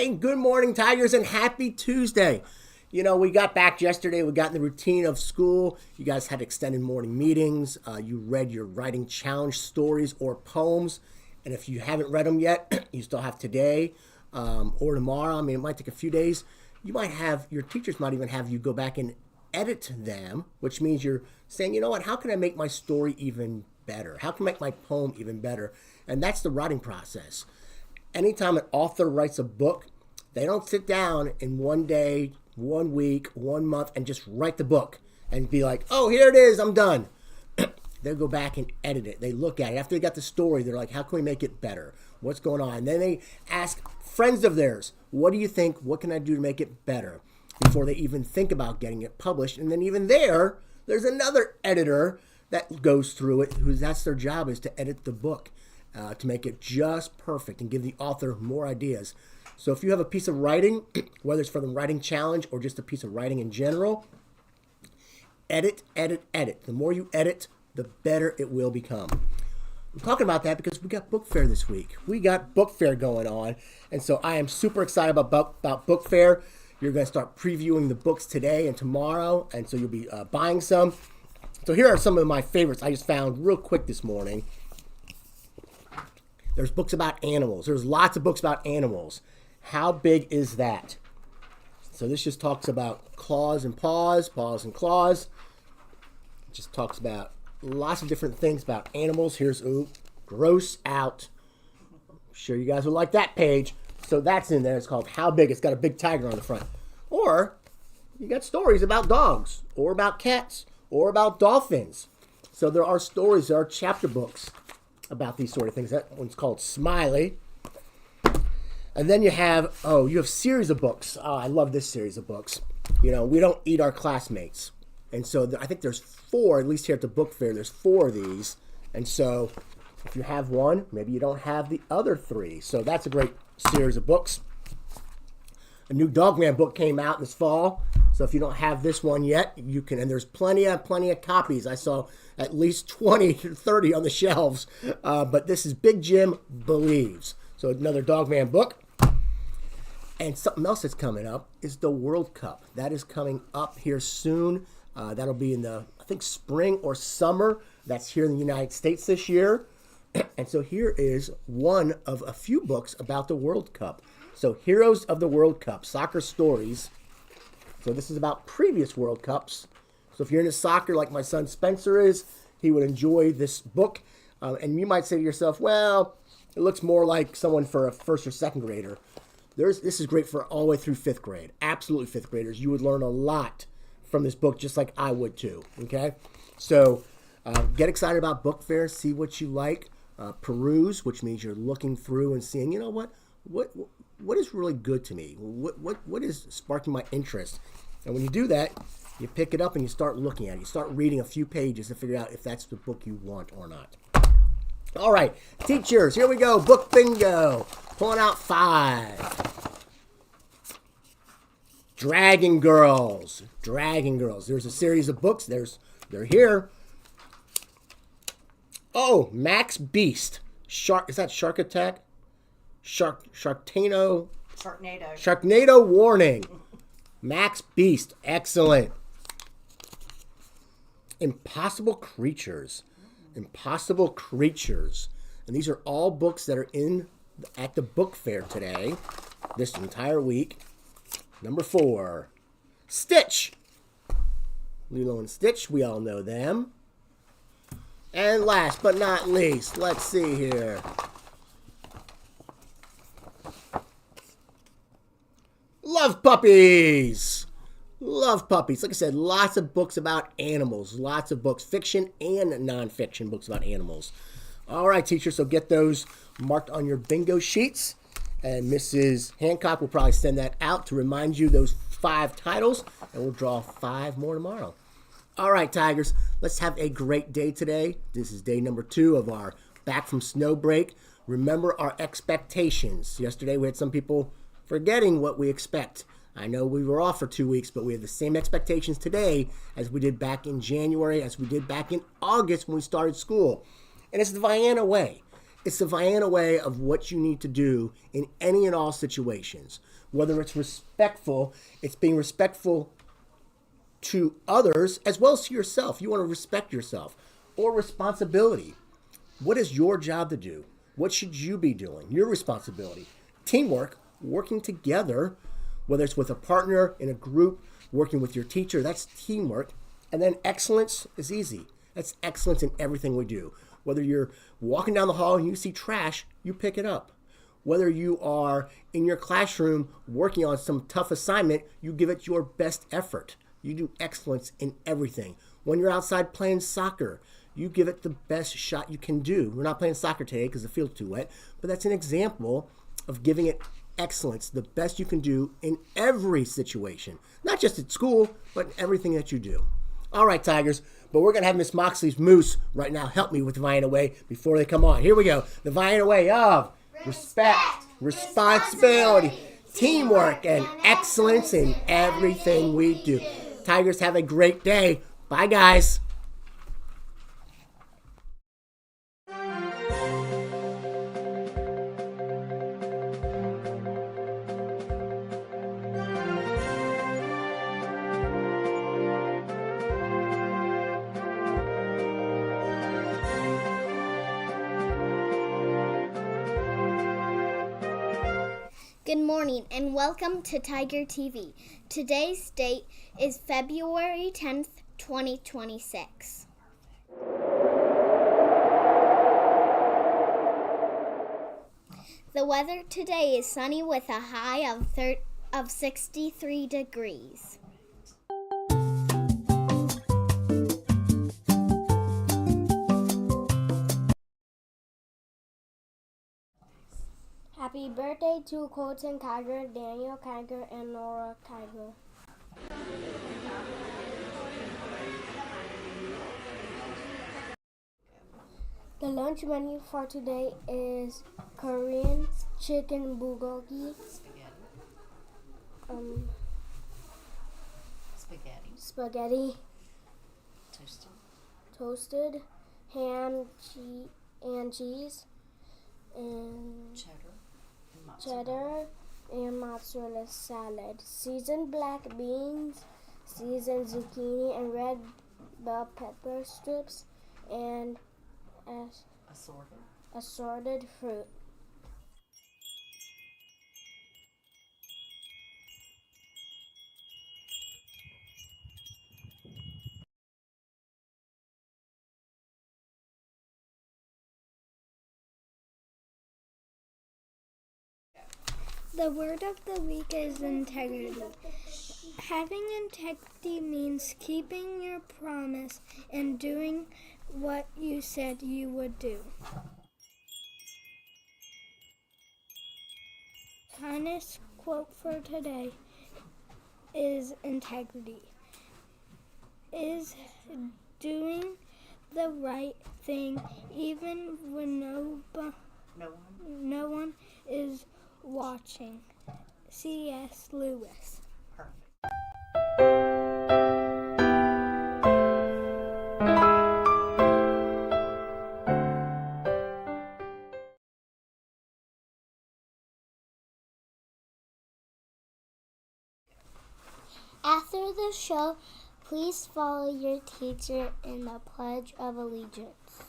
Hey, good morning, Tigers, and happy Tuesday. You know, we got back yesterday. We got in the routine of school. You guys had extended morning meetings. You read your writing challenge stories or poems. And if you haven't read them yet, you still have today or tomorrow. I mean, it might take a few days. You might have, your teachers might even have you go back and edit them, which means you're saying, you know what, how can I make my story even better? How can I make my poem even better? And that's the writing process. Anytime an author writes a book, they don't sit down in one day, 1 week, 1 month, and just write the book and be like, oh, here it is, I'm done. They go back and edit it. They look at it. After they got the story, they're like, how can we make it better? What's going on? And then they ask friends of theirs, what do you think? What can I do to make it better? Before they even think about getting it published. And then even there's another editor that goes through it, that's their job, is to edit the book. To make it just perfect and give the author more ideas. So if you have a piece of writing, whether it's for the writing challenge or just a piece of writing in general, edit, edit, edit. The more you edit, the better it will become. I'm talking about that because we got book fair this week. We got book fair going on. And so I am super excited about book fair. You're going to start previewing the books today and tomorrow. And so you'll be buying some. So here are some of my favorites I just found real quick this morning. There's books about animals. There's lots of books about animals. How big is that? So this just talks about claws and paws and claws. It just talks about lots of different things about animals. Here's, gross out. I'm sure you guys would like that page. So that's in there. It's called How Big. It's got a big tiger on the front. Or you got stories about dogs or about cats or about dolphins. So there are stories, there are chapter books about these sort of things. That one's called Smiley. And then you have series of books. Oh, I love this series of books. You know, we don't eat our classmates. And so I think there's 4, at least here at the book fair, there's 4 of these. And so if you have one, maybe you don't have the other 3. So that's a great series of books. A new Dogman book came out this fall. So if you don't have this one yet, you can, and there's plenty of copies. I saw at least 20 to 30 on the shelves. But this is Big Jim Believes. So another Dogman book. And something else that's coming up is the World Cup. That is coming up here soon. That'll be in the, I think, spring or summer. That's here in the United States this year. And so here is one of a few books about the World Cup. So Heroes of the World Cup, Soccer Stories. So this is about previous World Cups. So if you're into soccer like my son Spencer is, he would enjoy this book. And you might say to yourself, well, it looks more like someone for a first or second grader. This is great for all the way through 5th grade. Absolutely 5th graders. You would learn a lot from this book, just like I would too. Okay? So get excited about book fair. See what you like. Peruse, which means you're looking through and seeing, you know what is really good to me? What is sparking my interest? And when you do that, you pick it up and you start looking at it. You start reading a few pages to figure out if that's the book you want or not. All right, teachers, here we go. Book bingo. Pulling out 5. Dragon Girls. There's a series of books. They're here. Oh, Max Beast. Is that Shark Attack? Sharknado Warning. Max Beast. Excellent. Impossible Creatures. And these are all books that are at the book fair today, this entire week. Number 4, Stitch. Lilo and Stitch, we all know them. And last but not least, let's see here. Love Puppies. Like I said, lots of books about animals. Lots of books, fiction and nonfiction books about animals. All right, teachers, so get those marked on your bingo sheets. And Mrs. Hancock will probably send that out to remind you those 5 titles. And we'll draw 5 more tomorrow. All right, Tigers, let's have a great day today. This is day number 2 of our Back from Snow break. Remember our expectations. Yesterday we had some people forgetting what we expect. I know we were off for 2 weeks, but we have the same expectations today as we did back in January, as we did back in August when we started school. And it's the Vienna way. It's the Vienna way of what you need to do in any and all situations. Whether it's respectful, it's being respectful to others as well as to yourself. You want to respect yourself. Or responsibility. What is your job to do? What should you be doing? Your responsibility. Teamwork, working together, whether it's with a partner, in a group, working with your teacher, that's teamwork. And then excellence is easy. That's excellence in everything we do. Whether you're walking down the hall and you see trash, you pick it up. Whether you are in your classroom working on some tough assignment, you give it your best effort. You do excellence in everything. When you're outside playing soccer, you give it the best shot you can do. We're not playing soccer today because the field's too wet, but that's an example of giving it excellence, the best you can do in every situation. Not just at school, but in everything that you do. All right, Tigers, but we're going to have Miss Moxley's Moose right now help me with the Vienna way before they come on. Here we go. The Vienna way of respect, responsibility, teamwork, and excellence in everything we do. Tigers, have a great day. Bye, guys. Good morning and welcome to Tiger TV. Today's date is February 10th, 2026. The weather today is sunny with a high of 63 degrees. Happy birthday to Colton Kiger, Daniel Kiger, and Nora Kiger. The lunch menu for today is Korean chicken bulgogi, spaghetti, toasted ham, and cheese, and cheddar and mozzarella salad, seasoned black beans, seasoned zucchini and red bell pepper strips, and assorted fruit. The word of the week is integrity. Having integrity means keeping your promise and doing what you said you would do. Kindness quote for today is integrity. Is doing the right thing even when no one is watching. C.S. Lewis. After the show, please follow your teacher in the Pledge of Allegiance.